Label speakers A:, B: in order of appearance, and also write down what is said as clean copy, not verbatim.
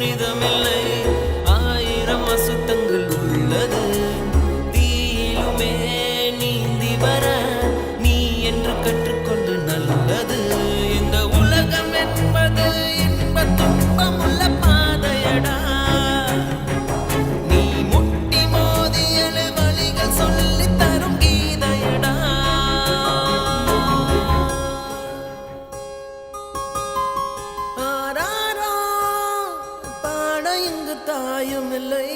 A: புனிதமில்லை. ஆயிரம் அசுத்தங்கள் உள்ளது. தீயிலுமே நீந்தி வர நீ என்று கற்றுக்கொண்டு நல்லது. இந்த உலகம் என்பது இன்ப துன்பமுள்ள பாதையடா. நீ முட்டி மோதியல வழிகள் சொல்லி தரும் கீதையடா. ஆராரோ பாட இங்கு தாயும் இல்லை.